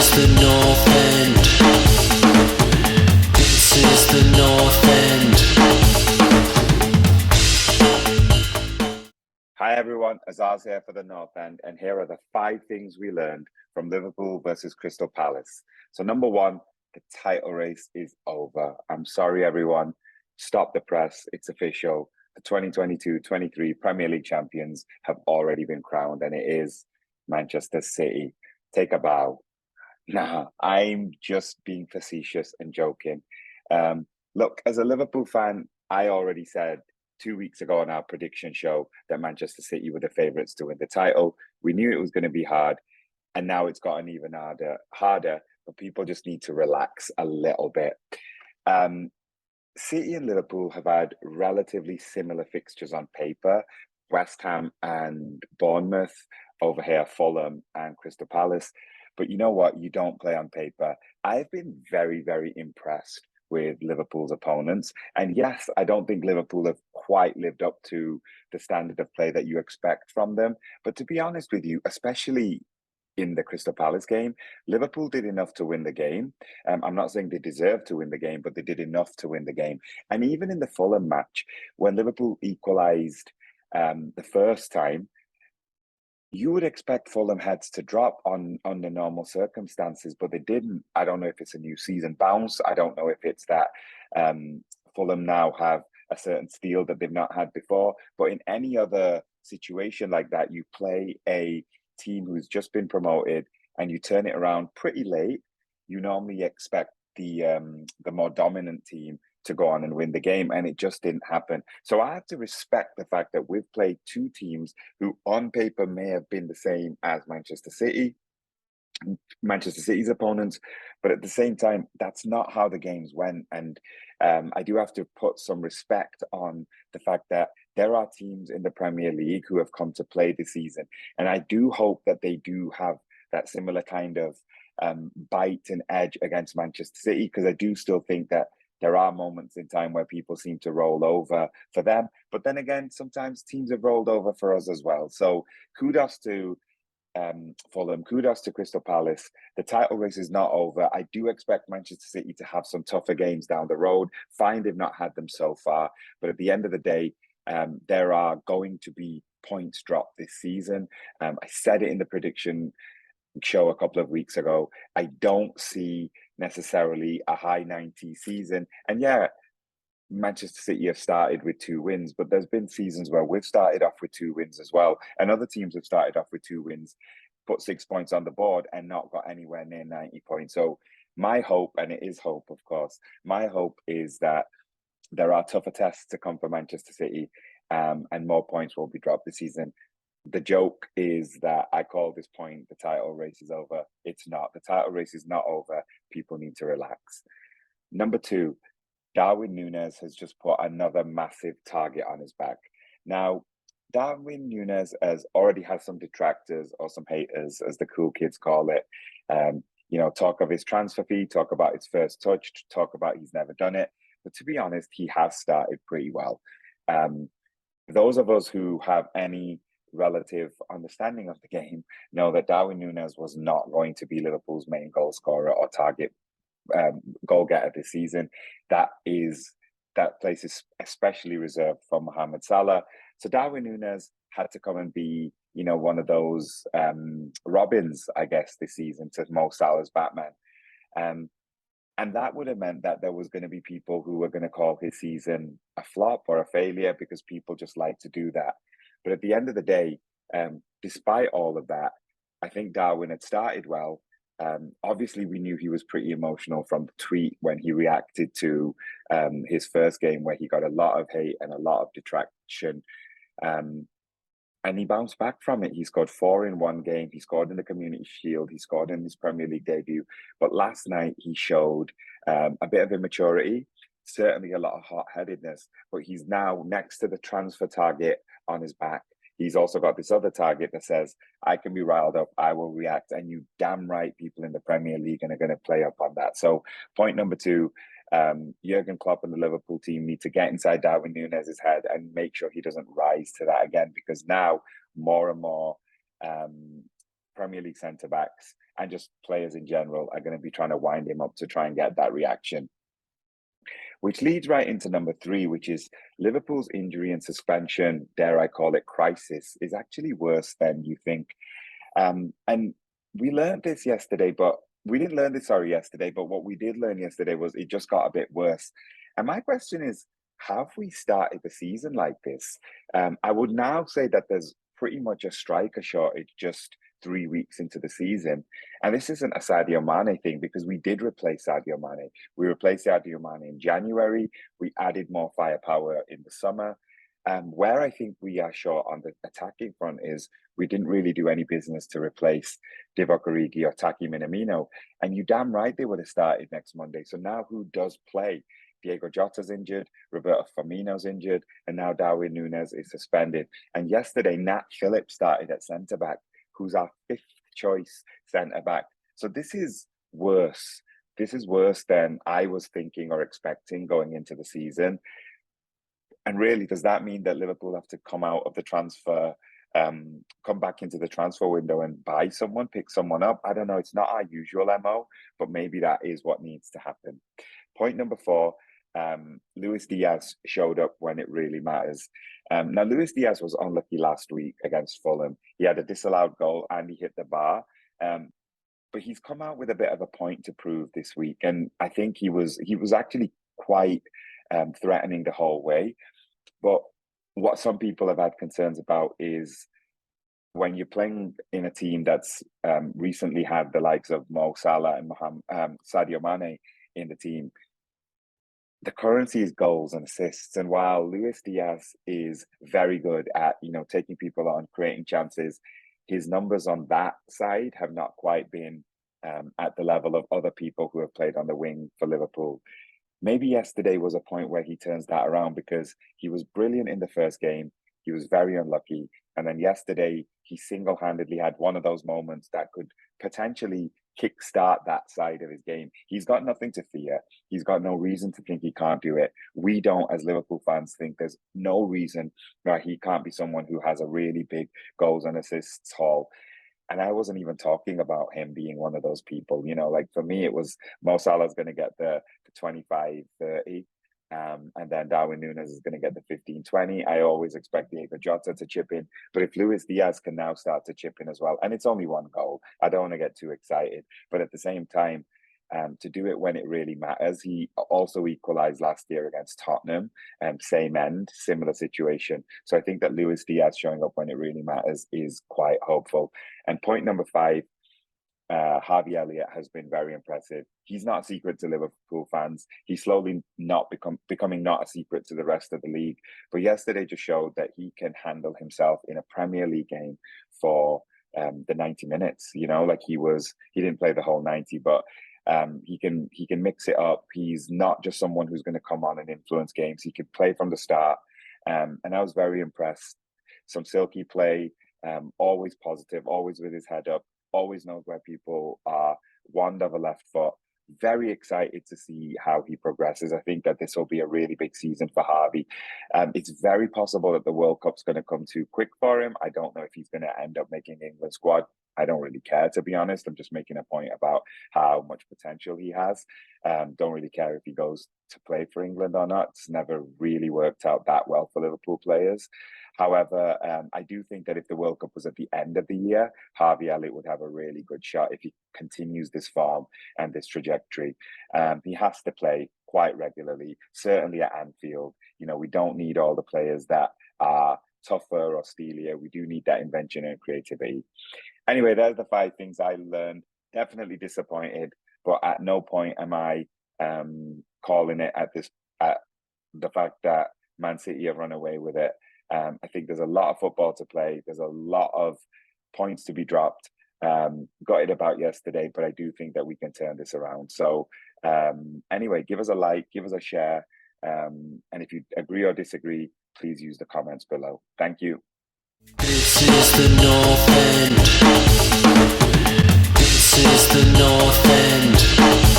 is the North End. This is the North End. Hi everyone, Aizaz here for the North End, and here are the 5 things we learned from Liverpool versus Crystal Palace. So number 1, the title race is over. I'm sorry everyone, stop the press, it's official. The 2022-23 Premier League champions have already been crowned, and it is Manchester City. Take a bow. Nah, I'm just being facetious and joking. Look, as a Liverpool fan, I already said 2 weeks ago on our prediction show that Manchester City were the favourites to win the title. We knew it was going to be hard, and now it's gotten even harder, but people just need to relax a little bit. City and Liverpool have had relatively similar fixtures on paper. West Ham and Bournemouth, over here Fulham and Crystal Palace. But you know what? You don't play on paper. I've been very, very impressed with Liverpool's opponents. And yes, I don't think Liverpool have quite lived up to the standard of play that you expect from them. But to be honest with you, especially in the Crystal Palace game, Liverpool did enough to win the game. I'm not saying they deserve to win the game, but they did enough to win the game. And even in the Fulham match, when Liverpool equalised the first time, you would expect Fulham heads to drop under normal circumstances, but they didn't. I don't know if it's a new season bounce. I don't know if it's that Fulham now have a certain steel that they've not had before. But in any other situation like that, you play a team who's just been promoted and you turn it around pretty late, you normally expect the more dominant team to go on and win the game, and it just didn't happen. So I have to respect the fact that we've played 2 teams who on paper may have been the same as Manchester City's opponents, but at the same time, that's not how the games went. And I do have to put some respect on the fact that there are teams in the Premier League who have come to play this season, and I do hope that they do have that similar kind of bite and edge against Manchester City, because I do still think that there are moments in time where people seem to roll over for them. But then again, sometimes teams have rolled over for us as well. So kudos to Fulham, kudos to Crystal Palace. The title race is not over. I do expect Manchester City to have some tougher games down the road. Fine, they've not had them so far. But at the end of the day, there are going to be points dropped this season. I said it in the prediction show a couple of weeks ago. I don't see necessarily a high 90 season. And yeah, Manchester City have started with 2 wins, but there's been seasons where we've started off with 2 wins as well. And other teams have started off with 2 wins, put 6 points on the board and not got anywhere near 90 points. So my hope, and it is hope, of course, my hope is that there are tougher tests to come for Manchester City, and more points will be dropped this season. The joke is that I call this point the title race is over. It's not. The title race is not over. People need to relax. Number 2, Darwin Núñez has just put another massive target on his back. Now, Darwin Núñez has already had some detractors or some haters, as the cool kids call it. Talk of his transfer fee, talk about his first touch, talk about he's never done it. But to be honest, he has started pretty well. Those of us who have any relative understanding of the game know that Darwin Núñez was not going to be Liverpool's main goal scorer or target goal getter this season. That place is especially reserved for Mohamed Salah. So Darwin Núñez had to come and be, one of those Robins, I guess, this season to Mo Salah's Batman. And that would have meant that there was going to be people who were going to call his season a flop or a failure, because people just like to do that. But at the end of the day, despite all of that, I think Darwin had started well. Obviously, we knew he was pretty emotional from the tweet when he reacted to his first game, where he got a lot of hate and a lot of detraction. And he bounced back from it. He scored 4 in 1 game. He scored in the Community Shield. He scored in his Premier League debut. But last night, he showed a bit of immaturity, certainly a lot of hot-headedness. But he's now next to the transfer target on his back. He's also got this other target that says, I can be riled up, I will react. And you damn right people in the Premier League are going to play up on that. So point number 2, Jurgen Klopp and the Liverpool team need to get inside Darwin Núñez's head and make sure he doesn't rise to that again, because now more and more Premier League centre-backs and just players in general are going to be trying to wind him up to try and get that reaction. Which leads right into number 3, which is Liverpool's injury and suspension, dare I call it, crisis, is actually worse than you think. And we learned this yesterday, but we didn't learn this, yesterday, but what we did learn yesterday was it just got a bit worse. And my question is, have we started the season like this? I would now say that there's pretty much a striker shortage just 3 weeks into the season. And this isn't a Sadio Mane thing, because we did replace Sadio Mane. We replaced Sadio Mane in January. We added more firepower in the summer. Where I think we are short on the attacking front is we didn't really do any business to replace Divock Origi or Taki Minamino. And you damn right they would have started next Monday. So now who does play? Diego Jota's injured, Roberto Firmino's injured, and now Darwin Núñez is suspended. And yesterday, Nat Phillips started at centre-back, who's our 5th choice centre-back. So this is worse. This is worse than I was thinking or expecting going into the season. And really, does that mean that Liverpool have to come out of the transfer, come back into the transfer window and buy someone, pick someone up? I don't know. It's not our usual MO, but maybe that is what needs to happen. Point number 4, Luis Diaz showed up when it really matters. Now, Luis Diaz was unlucky last week against Fulham. He had a disallowed goal and he hit the bar. But he's come out with a bit of a point to prove this week. And I think he was actually quite threatening the whole way. But what some people have had concerns about is when you're playing in a team that's recently had the likes of Mo Salah and Sadio Mane in the team, the currency is goals and assists. And while Luis Diaz is very good at, taking people on, creating chances, his numbers on that side have not quite been at the level of other people who have played on the wing for Liverpool. Maybe yesterday was a point where he turns that around, because he was brilliant in the first game. He was very unlucky. And then yesterday, he single-handedly had one of those moments that could potentially kickstart that side of his game. He's got nothing to fear. He's got no reason to think he can't do it. We don't, as Liverpool fans, think there's no reason that he can't be someone who has a really big goals and assists haul. And I wasn't even talking about him being one of those people. For me, it was Mo Salah's going to get the 25, 30. And then Darwin Núñez is going to get the 15, 20. I always expect Diego Jota to chip in. But if Luis Diaz can now start to chip in as well, and it's only one goal, I don't want to get too excited. But at the same time, to do it when it really matters. He also equalised last year against Tottenham, same end, similar situation. So I think that Luis Diaz showing up when it really matters is quite hopeful. And point number 5, Harvey Elliott has been very impressive. He's not a secret to Liverpool fans. He's slowly becoming not a secret to the rest of the league. But yesterday just showed that he can handle himself in a Premier League game for the 90 minutes. He didn't play the whole 90, but he can mix it up. He's not just someone who's going to come on and influence games. He can play from the start. And I was very impressed. Some silky play, always positive, always with his head up, always knows where people are, wand of a left foot. Very excited to see how he progresses. I think that this will be a really big season for Harvey. It's very possible that the World Cup's going to come too quick for him. I don't know if he's going to end up making England squad. I don't really care, to be honest. I'm just making a point about how much potential he has. Don't really care if he goes to play for England or not. It's never really worked out that well for Liverpool players. However, I do think that if the World Cup was at the end of the year, Harvey Elliott would have a really good shot if he continues this form and this trajectory. He has to play quite regularly, certainly at Anfield. We don't need all the players that are tougher or steelier. We do need that invention and creativity. Anyway, there's the 5 things I learned. Definitely disappointed, but at no point am I calling it at the fact that Man City have run away with it. I think there's a lot of football to play. There's a lot of points to be dropped. Got it about yesterday, but I do think that we can turn this around. So anyway, give us a like, give us a share. And if you agree or disagree, please use the comments below. Thank you. This is the North End. This is the North End.